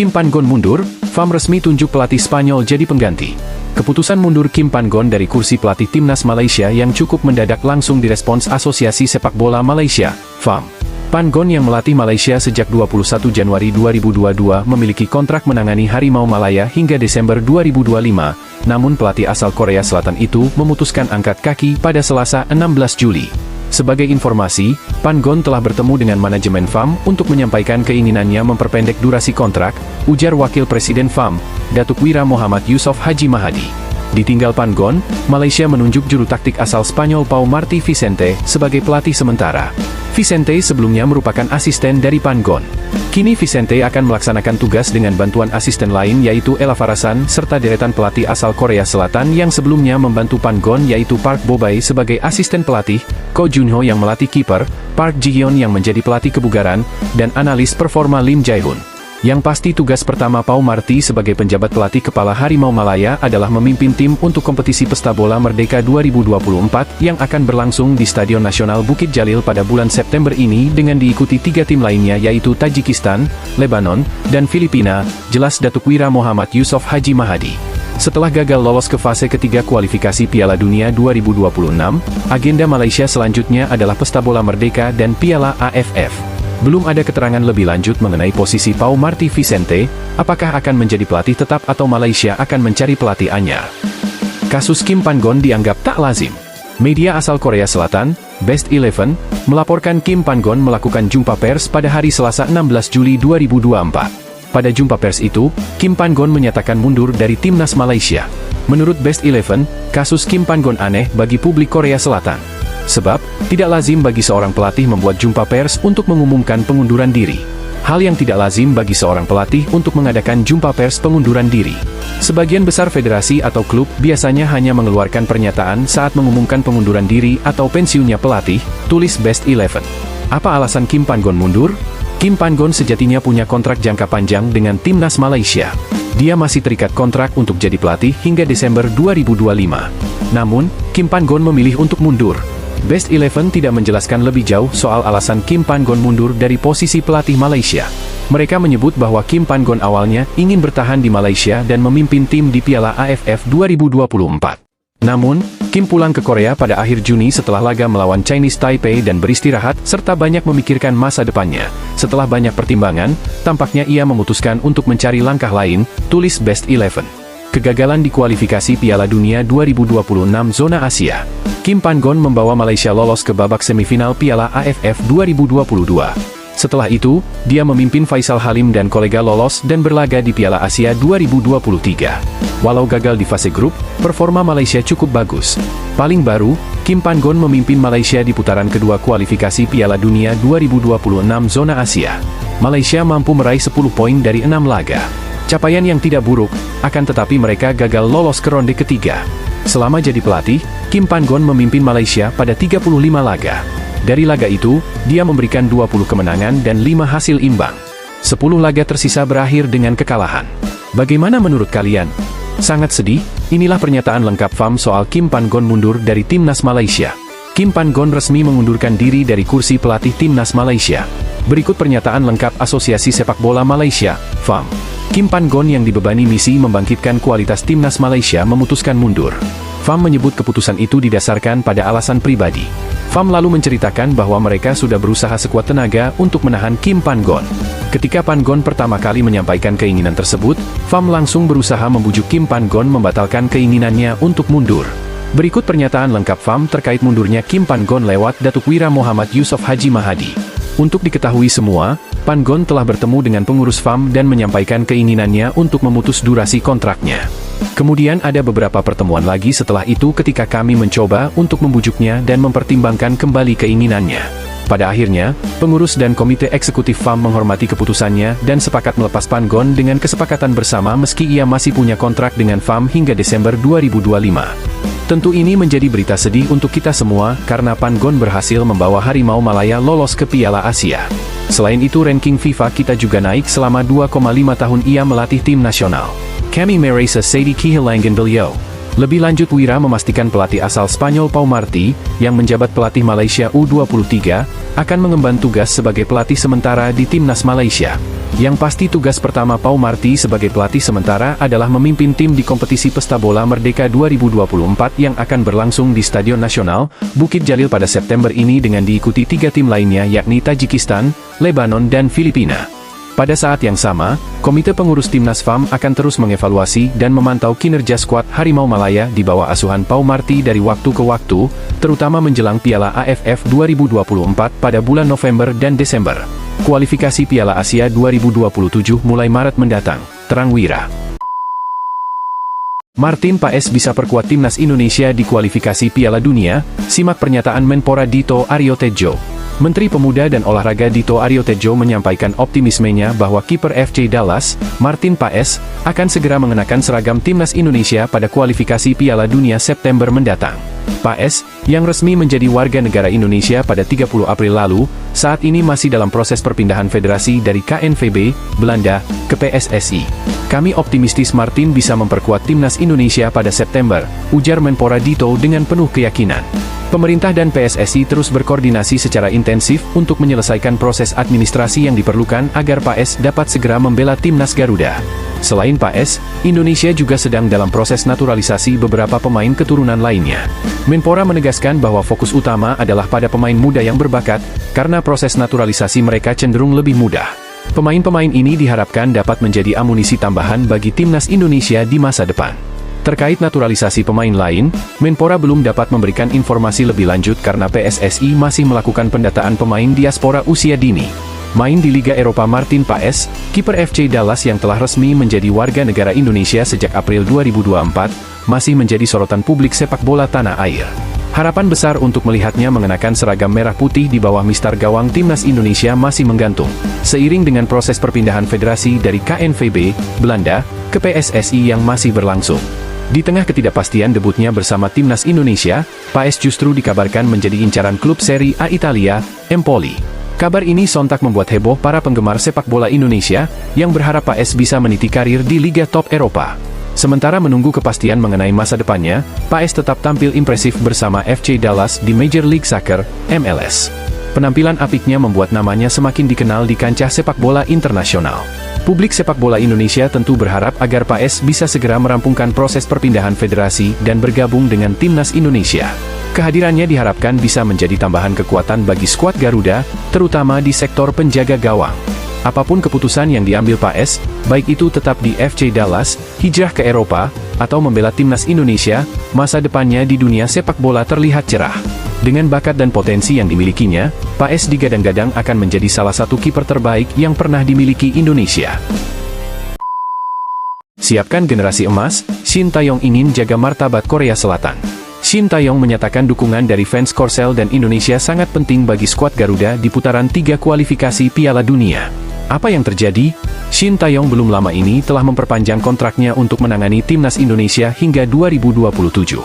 Kim Pan-gon mundur, FAM resmi tunjuk pelatih Spanyol jadi pengganti. Keputusan mundur Kim Pan-gon dari kursi pelatih timnas Malaysia yang cukup mendadak langsung direspons Asosiasi Sepak Bola Malaysia, FAM. Pan-gon yang melatih Malaysia sejak 21 Januari 2022 memiliki kontrak menangani Harimau Malaya hingga Desember 2025, namun pelatih asal Korea Selatan itu memutuskan angkat kaki pada Selasa 16 Juli. Sebagai informasi, Pan-gon telah bertemu dengan manajemen FAM untuk menyampaikan keinginannya memperpendek durasi kontrak, ujar Wakil Presiden FAM, Datuk Wira Muhammad Yusof Haji Mahadi. Ditinggal Pan-gon, Malaysia menunjuk juru taktik asal Spanyol Pau Martí Vicente sebagai pelatih sementara. Vicente sebelumnya merupakan asisten dari Pan-gon. Kini Vicente akan melaksanakan tugas dengan bantuan asisten lain yaitu Ella Farasan serta deretan pelatih asal Korea Selatan yang sebelumnya membantu Pan-gon yaitu Park Bo-bae sebagai asisten pelatih, Ko Junho yang melatih kiper, Park Ji-hyun yang menjadi pelatih kebugaran, dan analis performa Lim Jae-hoon. Yang pasti tugas pertama Pau Martí sebagai penjabat pelatih kepala Harimau Malaya adalah memimpin tim untuk kompetisi Pesta Bola Merdeka 2024 yang akan berlangsung di Stadion Nasional Bukit Jalil pada bulan September ini dengan diikuti 3 tim lainnya yaitu Tajikistan, Lebanon, dan Filipina, jelas Datuk Wira Muhammad Yusof Haji Mahadi. Setelah gagal lolos ke fase ketiga kualifikasi Piala Dunia 2026, agenda Malaysia selanjutnya adalah Pesta Bola Merdeka dan Piala AFF. Belum ada keterangan lebih lanjut mengenai posisi Pau Martí Vicente, apakah akan menjadi pelatih tetap atau Malaysia akan mencari pelatih anyar. Kasus Kim Pan-gon dianggap tak lazim. Media asal Korea Selatan, Best 11, melaporkan Kim Pan-gon melakukan jumpa pers pada hari Selasa 16 Juli 2024. Pada jumpa pers itu, Kim Pan-gon menyatakan mundur dari timnas Malaysia. Menurut Best 11, kasus Kim Pan-gon aneh bagi publik Korea Selatan. Sebab, tidak lazim bagi seorang pelatih membuat jumpa pers untuk mengumumkan pengunduran diri. Hal yang tidak lazim bagi seorang pelatih untuk mengadakan jumpa pers pengunduran diri. Sebagian besar federasi atau klub biasanya hanya mengeluarkan pernyataan saat mengumumkan pengunduran diri atau pensiunnya pelatih, tulis Best 11. Apa alasan Kim Pan-gon mundur? Kim Pan-gon sejatinya punya kontrak jangka panjang dengan timnas Malaysia. Dia masih terikat kontrak untuk jadi pelatih hingga Desember 2025. Namun, Kim Pan-gon memilih untuk mundur. Best 11 tidak menjelaskan lebih jauh soal alasan Kim Pan-gon mundur dari posisi pelatih Malaysia. Mereka menyebut bahwa Kim Pan-gon awalnya ingin bertahan di Malaysia dan memimpin tim di Piala AFF 2024. Namun, Kim pulang ke Korea pada akhir Juni setelah laga melawan Chinese Taipei dan beristirahat serta banyak memikirkan masa depannya. Setelah banyak pertimbangan, tampaknya ia memutuskan untuk mencari langkah lain, tulis Best 11. Kegagalan di kualifikasi Piala Dunia 2026 zona Asia. Kim Pan-gon membawa Malaysia lolos ke babak semifinal Piala AFF 2022. Setelah itu, dia memimpin Faisal Halim dan kolega lolos dan berlaga di Piala Asia 2023. Walau gagal di fase grup, performa Malaysia cukup bagus. Paling baru, Kim Pan-gon memimpin Malaysia di putaran kedua kualifikasi Piala Dunia 2026 zona Asia. Malaysia mampu meraih 10 poin dari 6 laga. Capaian yang tidak buruk, akan tetapi mereka gagal lolos ke ronde ketiga. Selama jadi pelatih, Kim Pan-gon memimpin Malaysia pada 35 laga. Dari laga itu, dia memberikan 20 kemenangan dan 5 hasil imbang. 10 laga tersisa berakhir dengan kekalahan. Bagaimana menurut kalian? Sangat sedih, inilah pernyataan lengkap FAM soal Kim Pan-gon mundur dari timnas Malaysia. Kim Pan-gon resmi mengundurkan diri dari kursi pelatih timnas Malaysia. Berikut pernyataan lengkap Asosiasi Sepak Bola Malaysia, FAM. Kim Pan-gon yang dibebani misi membangkitkan kualitas timnas Malaysia memutuskan mundur. FAM menyebut keputusan itu didasarkan pada alasan pribadi. FAM lalu menceritakan bahwa mereka sudah berusaha sekuat tenaga untuk menahan Kim Pan-gon. Ketika Pan-gon pertama kali menyampaikan keinginan tersebut, FAM langsung berusaha membujuk Kim Pan-gon membatalkan keinginannya untuk mundur. Berikut pernyataan lengkap FAM terkait mundurnya Kim Pan-gon lewat Datuk Wira Muhammad Yusof Haji Mahadi. Untuk diketahui semua, Pan-gon telah bertemu dengan pengurus FAM dan menyampaikan keinginannya untuk memutus durasi kontraknya. Kemudian ada beberapa pertemuan lagi setelah itu ketika kami mencoba untuk membujuknya dan mempertimbangkan kembali keinginannya. Pada akhirnya, pengurus dan komite eksekutif FAM menghormati keputusannya dan sepakat melepas Pan-gon dengan kesepakatan bersama meski ia masih punya kontrak dengan FAM hingga Desember 2025. Tentu ini menjadi berita sedih untuk kita semua karena Pan-gon berhasil membawa Harimau Malaya lolos ke Piala Asia. Selain itu ranking FIFA kita juga naik selama 2,5 tahun ia melatih tim nasional. Kami merasa sedih kehilangan beliau. Lebih lanjut, Wira memastikan pelatih asal Spanyol Pau Martí, yang menjabat pelatih Malaysia U23, akan mengemban tugas sebagai pelatih sementara di timnas Malaysia. Yang pasti tugas pertama Pau Martí sebagai pelatih sementara adalah memimpin tim di kompetisi Pesta Bola Merdeka 2024 yang akan berlangsung di Stadion Nasional, Bukit Jalil pada September ini dengan diikuti 3 tim lainnya yakni Tajikistan, Lebanon dan Filipina. Pada saat yang sama, Komite Pengurus Timnas FAM akan terus mengevaluasi dan memantau kinerja skuad Harimau Malaya di bawah asuhan Pau Martí dari waktu ke waktu, terutama menjelang Piala AFF 2024 pada bulan November dan Desember. Kualifikasi Piala Asia 2027 mulai Maret mendatang, terang Wira. Martin Paes bisa perkuat timnas Indonesia di kualifikasi Piala Dunia, simak pernyataan Menpora Dito Aryo Tejo. Menteri Pemuda dan Olahraga Dito Aryo Tejo menyampaikan optimismenya bahwa kiper FC Dallas, Martin Paes, akan segera mengenakan seragam timnas Indonesia pada kualifikasi Piala Dunia September mendatang. Paes, yang resmi menjadi warga negara Indonesia pada 30 April lalu, saat ini masih dalam proses perpindahan federasi dari KNVB, Belanda, ke PSSI. Kami optimistis Martin bisa memperkuat timnas Indonesia pada September, ujar Menpora Dito dengan penuh keyakinan. Pemerintah dan PSSI terus berkoordinasi secara intensif untuk menyelesaikan proses administrasi yang diperlukan agar Paes dapat segera membela timnas Garuda. Selain Paes, Indonesia juga sedang dalam proses naturalisasi beberapa pemain keturunan lainnya. Menpora menegaskan bahwa fokus utama adalah pada pemain muda yang berbakat, karena proses naturalisasi mereka cenderung lebih mudah. Pemain-pemain ini diharapkan dapat menjadi amunisi tambahan bagi timnas Indonesia di masa depan. Terkait naturalisasi pemain lain, Menpora belum dapat memberikan informasi lebih lanjut karena PSSI masih melakukan pendataan pemain diaspora usia dini. Main di Liga Eropa, Martin Paes, kiper FC Dallas yang telah resmi menjadi warga negara Indonesia sejak April 2024, masih menjadi sorotan publik sepak bola tanah air. Harapan besar untuk melihatnya mengenakan seragam merah putih di bawah mistar gawang timnas Indonesia masih menggantung, seiring dengan proses perpindahan federasi dari KNVB, Belanda, ke PSSI yang masih berlangsung. Di tengah ketidakpastian debutnya bersama timnas Indonesia, Paes justru dikabarkan menjadi incaran klub Serie A Italia, Empoli. Kabar ini sontak membuat heboh para penggemar sepak bola Indonesia, yang berharap Paes bisa meniti karir di liga top Eropa. Sementara menunggu kepastian mengenai masa depannya, Paes tetap tampil impresif bersama FC Dallas di Major League Soccer, MLS. Penampilan apiknya membuat namanya semakin dikenal di kancah sepak bola internasional. Publik sepak bola Indonesia tentu berharap agar Paes bisa segera merampungkan proses perpindahan federasi dan bergabung dengan timnas Indonesia. Kehadirannya diharapkan bisa menjadi tambahan kekuatan bagi skuad Garuda, terutama di sektor penjaga gawang. Apapun keputusan yang diambil Paes, baik itu tetap di FC Dallas, hijrah ke Eropa, atau membela timnas Indonesia, masa depannya di dunia sepak bola terlihat cerah. Dengan bakat dan potensi yang dimilikinya, Paes digadang-gadang akan menjadi salah satu kiper terbaik yang pernah dimiliki Indonesia. Siapkan generasi emas, Shin Tae-yong ingin jaga martabat Korea Selatan. Shin Tae-yong menyatakan dukungan dari fans Korsel dan Indonesia sangat penting bagi skuad Garuda di putaran 3 kualifikasi Piala Dunia. Apa yang terjadi? Shin Tae-yong belum lama ini telah memperpanjang kontraknya untuk menangani timnas Indonesia hingga 2027.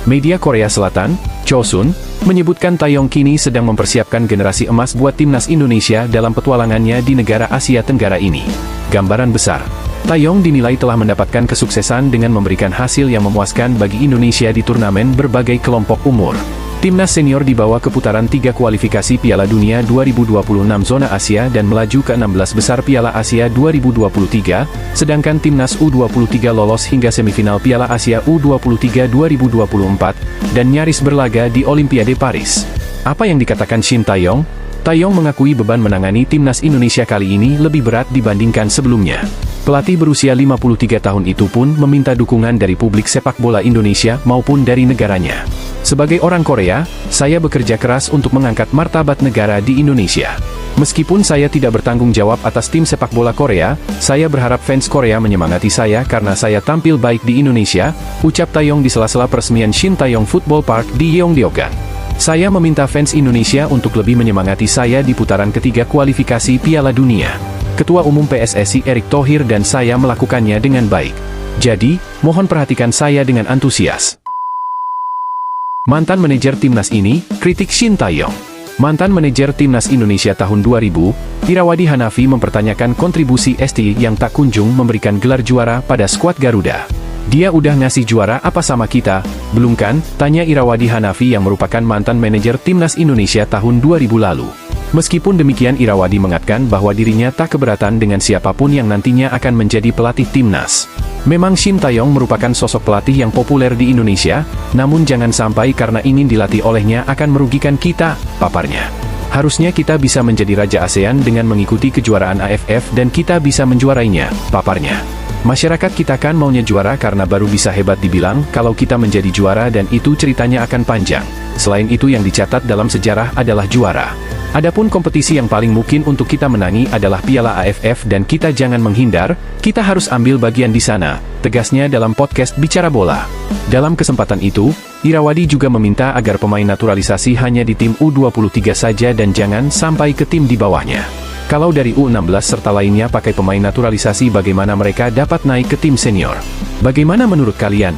Media Korea Selatan, Chosun, menyebutkan Tae-yong kini sedang mempersiapkan generasi emas buat timnas Indonesia dalam petualangannya di negara Asia Tenggara ini. Gambaran besar. Tae-yong dinilai telah mendapatkan kesuksesan dengan memberikan hasil yang memuaskan bagi Indonesia di turnamen berbagai kelompok umur. Timnas senior dibawa ke putaran 3 kualifikasi Piala Dunia 2026 zona Asia dan melaju ke 16 besar Piala Asia 2023, sedangkan Timnas U23 lolos hingga semifinal Piala Asia U23 2024, dan nyaris berlaga di Olimpiade Paris. Apa yang dikatakan Shin Tae-yong? Tae-yong mengakui beban menangani timnas Indonesia kali ini lebih berat dibandingkan sebelumnya. Pelatih berusia 53 tahun itu pun meminta dukungan dari publik sepak bola Indonesia maupun dari negaranya. Sebagai orang Korea, saya bekerja keras untuk mengangkat martabat negara di Indonesia. Meskipun saya tidak bertanggung jawab atas tim sepak bola Korea, saya berharap fans Korea menyemangati saya karena saya tampil baik di Indonesia, ucap Tae-yong di sela-sela peresmian Shin Tae-yong Football Park di Yeongdeokgan. Saya meminta fans Indonesia untuk lebih menyemangati saya di putaran ketiga kualifikasi Piala Dunia. Ketua Umum PSSI Erick Thohir dan saya melakukannya dengan baik. Jadi, mohon perhatikan saya dengan antusias. Mantan manajer timnas ini, kritik Shin Tae-yong. Mantan manajer timnas Indonesia tahun 2000, Irawadi Hanafi mempertanyakan kontribusi ST yang tak kunjung memberikan gelar juara pada skuad Garuda. Dia udah ngasih juara apa sama kita, belum kan? Tanya Irawadi Hanafi yang merupakan mantan manajer Timnas Indonesia tahun 2000 lalu. Meskipun demikian, Irawadi mengatakan bahwa dirinya tak keberatan dengan siapapun yang nantinya akan menjadi pelatih Timnas. Memang Shin Tae-yong merupakan sosok pelatih yang populer di Indonesia, namun jangan sampai karena ingin dilatih olehnya akan merugikan kita, paparnya. Harusnya kita bisa menjadi Raja ASEAN dengan mengikuti kejuaraan AFF dan kita bisa menjuarainya, paparnya. Masyarakat kita kan maunya juara karena baru bisa hebat dibilang kalau kita menjadi juara dan itu ceritanya akan panjang. Selain itu yang dicatat dalam sejarah adalah juara. Adapun kompetisi yang paling mungkin untuk kita menangi adalah Piala AFF dan kita jangan menghindar, kita harus ambil bagian di sana, tegasnya dalam podcast Bicara Bola. Dalam kesempatan itu, Irawadi juga meminta agar pemain naturalisasi hanya di tim U23 saja dan jangan sampai ke tim di bawahnya. Kalau dari U16 serta lainnya pakai pemain naturalisasi, bagaimana mereka dapat naik ke tim senior? Bagaimana menurut kalian?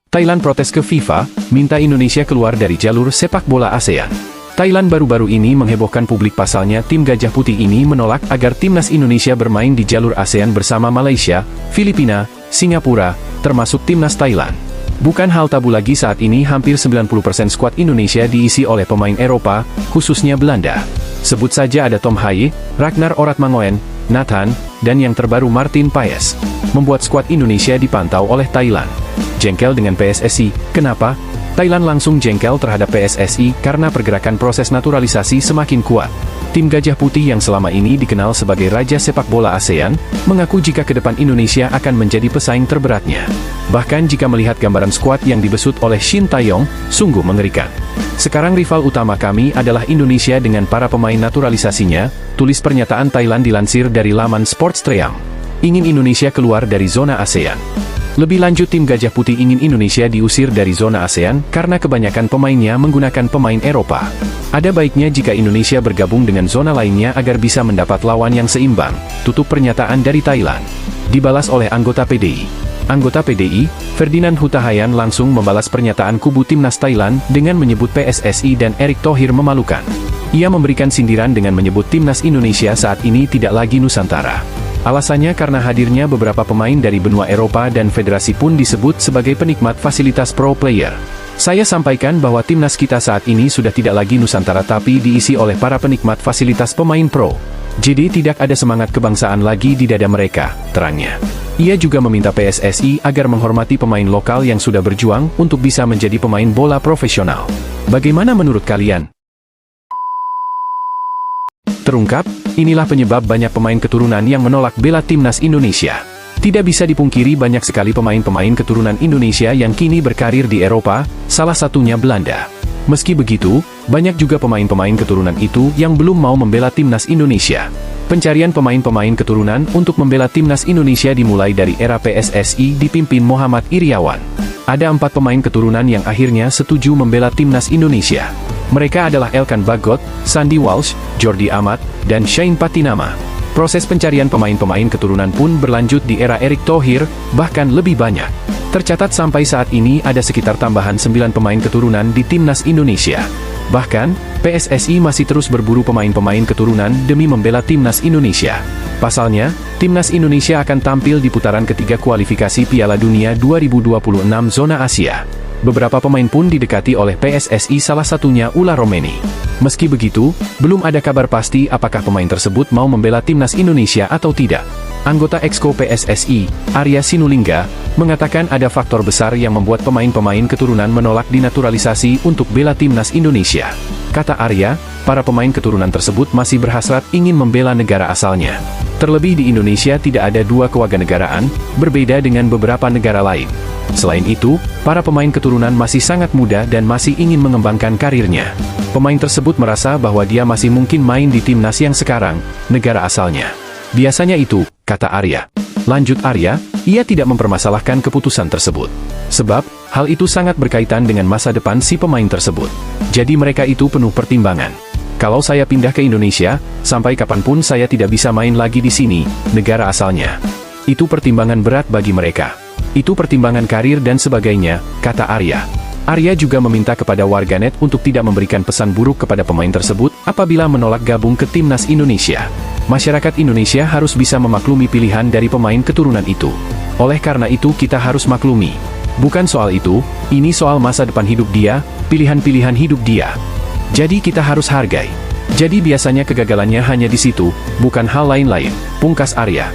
Thailand protes ke FIFA, minta Indonesia keluar dari jalur sepak bola ASEAN. Thailand baru-baru ini menghebohkan publik pasalnya tim Gajah Putih ini menolak agar timnas Indonesia bermain di jalur ASEAN bersama Malaysia, Filipina, Singapura, termasuk timnas Thailand. Bukan hal tabu lagi saat ini hampir 90% skuad Indonesia diisi oleh pemain Eropa, khususnya Belanda. Sebut saja ada Tom Haye, Ragnar Oratmangoen, Nathan, dan yang terbaru Martin Paes. Membuat skuad Indonesia dipantau oleh Thailand. Jengkel dengan PSSI, kenapa? Thailand langsung jengkel terhadap PSSI karena pergerakan proses naturalisasi semakin kuat. Tim Gajah Putih yang selama ini dikenal sebagai Raja Sepak Bola ASEAN, mengaku jika ke depan Indonesia akan menjadi pesaing terberatnya. Bahkan jika melihat gambaran skuad yang dibesut oleh Shin Tae-yong, sungguh mengerikan. Sekarang rival utama kami adalah Indonesia dengan para pemain naturalisasinya, tulis pernyataan Thailand dilansir dari laman Sports Tream. Ingin Indonesia keluar dari zona ASEAN. Lebih lanjut, tim Gajah Putih ingin Indonesia diusir dari zona ASEAN karena kebanyakan pemainnya menggunakan pemain Eropa. Ada baiknya jika Indonesia bergabung dengan zona lainnya agar bisa mendapat lawan yang seimbang, tutup pernyataan dari Thailand. Dibalas oleh anggota PDI. Anggota PDI, Ferdinand Hutahayan langsung membalas pernyataan kubu timnas Thailand dengan menyebut PSSI dan Erick Thohir memalukan. Ia memberikan sindiran dengan menyebut timnas Indonesia saat ini tidak lagi Nusantara. Alasannya karena hadirnya beberapa pemain dari benua Eropa dan federasi pun disebut sebagai penikmat fasilitas pro player. Saya sampaikan bahwa timnas kita saat ini sudah tidak lagi Nusantara tapi diisi oleh para penikmat fasilitas pemain pro. Jadi tidak ada semangat kebangsaan lagi di dada mereka, terangnya. Ia juga meminta PSSI agar menghormati pemain lokal yang sudah berjuang untuk bisa menjadi pemain bola profesional. Bagaimana menurut kalian? Terungkap, inilah penyebab banyak pemain keturunan yang menolak bela timnas Indonesia. Tidak bisa dipungkiri banyak sekali pemain-pemain keturunan Indonesia yang kini berkarir di Eropa, salah satunya Belanda. Meski begitu, banyak juga pemain-pemain keturunan itu yang belum mau membela timnas Indonesia. Pencarian pemain-pemain keturunan untuk membela timnas Indonesia dimulai dari era PSSI dipimpin Muhammad Iriawan. Ada 4 pemain keturunan yang akhirnya setuju membela timnas Indonesia. Mereka adalah Elkan Bagot, Sandy Walsh, Jordi Amat, dan Shane Patinama. Proses pencarian pemain-pemain keturunan pun berlanjut di era Erick Thohir, bahkan lebih banyak. Tercatat sampai saat ini ada sekitar tambahan 9 pemain keturunan di timnas Indonesia. Bahkan, PSSI masih terus berburu pemain-pemain keturunan demi membela timnas Indonesia. Pasalnya, timnas Indonesia akan tampil di putaran ketiga kualifikasi Piala Dunia 2026 zona Asia. Beberapa pemain pun didekati oleh PSSI, salah satunya Ula Romeni. Meski begitu, belum ada kabar pasti apakah pemain tersebut mau membela timnas Indonesia atau tidak. Anggota Exco PSSI, Arya Sinulinga, mengatakan ada faktor besar yang membuat pemain-pemain keturunan menolak dinaturalisasi untuk bela timnas Indonesia. Kata Arya, para pemain keturunan tersebut masih berhasrat ingin membela negara asalnya. Terlebih di Indonesia tidak ada 2 kewarganegaraan, berbeda dengan beberapa negara lain. Selain itu, para pemain keturunan masih sangat muda dan masih ingin mengembangkan karirnya. Pemain tersebut merasa bahwa dia masih mungkin main di timnas yang sekarang, negara asalnya. Biasanya itu, kata Arya. Lanjut Arya, ia tidak mempermasalahkan keputusan tersebut. Sebab, hal itu sangat berkaitan dengan masa depan si pemain tersebut. Jadi mereka itu penuh pertimbangan. Kalau saya pindah ke Indonesia, sampai kapanpun saya tidak bisa main lagi di sini, negara asalnya. Itu pertimbangan berat bagi mereka. Itu pertimbangan karir dan sebagainya, kata Arya. Arya juga meminta kepada warganet untuk tidak memberikan pesan buruk kepada pemain tersebut apabila menolak gabung ke timnas Indonesia. Masyarakat Indonesia harus bisa memaklumi pilihan dari pemain keturunan itu. Oleh karena itu kita harus maklumi. Bukan soal itu, ini soal masa depan hidup dia, pilihan-pilihan hidup dia. Jadi kita harus hargai. Jadi biasanya kegagalannya hanya di situ, bukan hal lain-lain, pungkas Arya.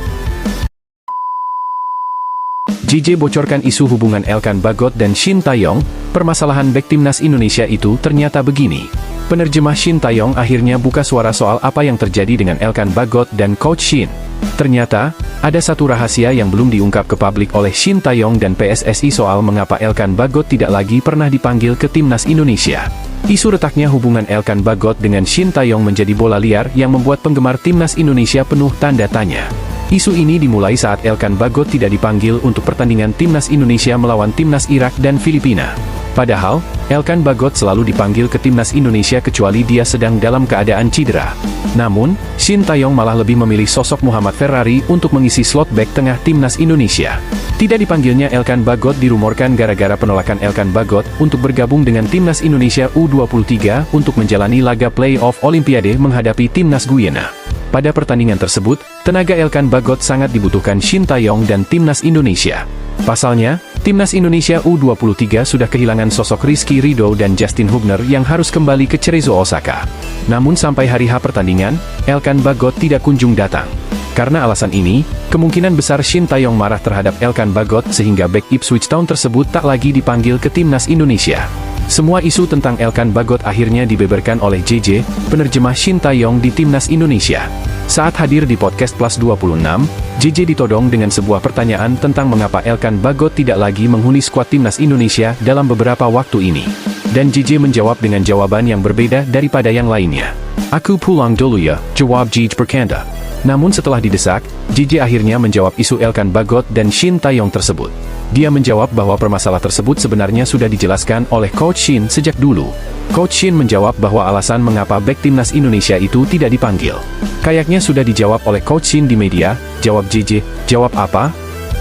JJ bocorkan isu hubungan Elkan Bagot dan Shin Taeyong. Permasalahan bek timnas Indonesia itu ternyata begini. Penerjemah Shin Taeyong akhirnya buka suara soal apa yang terjadi dengan Elkan Bagot dan Coach Shin. Ternyata, ada satu rahasia yang belum diungkap ke publik oleh Shin Taeyong dan PSSI soal mengapa Elkan Bagot tidak lagi pernah dipanggil ke timnas Indonesia. Isu retaknya hubungan Elkan Bagot dengan Shin Taeyong menjadi bola liar yang membuat penggemar timnas Indonesia penuh tanda tanya. Isu ini dimulai saat Elkan Bagot tidak dipanggil untuk pertandingan timnas Indonesia melawan timnas Irak dan Filipina. Padahal, Elkan Bagot selalu dipanggil ke timnas Indonesia kecuali dia sedang dalam keadaan cedera. Namun, Shin Taeyong malah lebih memilih sosok Muhammad Ferrari untuk mengisi slot bek tengah timnas Indonesia. Tidak dipanggilnya Elkan Bagot dirumorkan gara-gara penolakan Elkan Bagot untuk bergabung dengan timnas Indonesia U23 untuk menjalani laga play-off Olimpiade menghadapi timnas Guyana. Pada pertandingan tersebut, tenaga Elkan Bagot sangat dibutuhkan Shin Taeyong dan timnas Indonesia. Pasalnya, timnas Indonesia U23 sudah kehilangan sosok Rizky Ridho dan Justin Hubner yang harus kembali ke Cerezo Osaka. Namun sampai hari H pertandingan, Elkan Bagot tidak kunjung datang. Karena alasan ini, kemungkinan besar Shin Taeyong marah terhadap Elkan Bagot sehingga bek Ipswich Town tersebut tak lagi dipanggil ke timnas Indonesia. Semua isu tentang Elkan Bagot akhirnya dibeberkan oleh JJ, penerjemah Shin Taeyong di timnas Indonesia. Saat hadir di podcast Plus 26, JJ ditodong dengan sebuah pertanyaan tentang mengapa Elkan Bagot tidak lagi menghuni skuad timnas Indonesia dalam beberapa waktu ini. Dan JJ menjawab dengan jawaban yang berbeda daripada yang lainnya. "Aku pulang dulu ya," jawab JJ berkanda. Namun setelah didesak, JJ akhirnya menjawab isu Elkan Bagot dan Shin Taeyong tersebut. Dia menjawab bahwa permasalahan tersebut sebenarnya sudah dijelaskan oleh Coach Shin sejak dulu. Coach Shin menjawab bahwa alasan mengapa bek timnas Indonesia itu tidak dipanggil. Kayaknya sudah dijawab oleh Coach Shin di media, jawab JJ. "Jawab apa?"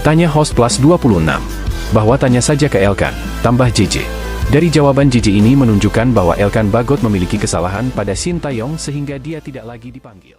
tanya host Plus 26. "Bahwa tanya saja ke Elkan," tambah JJ. Dari jawaban JJ ini menunjukkan bahwa Elkan Bagot memiliki kesalahan pada Shin Taeyong sehingga dia tidak lagi dipanggil.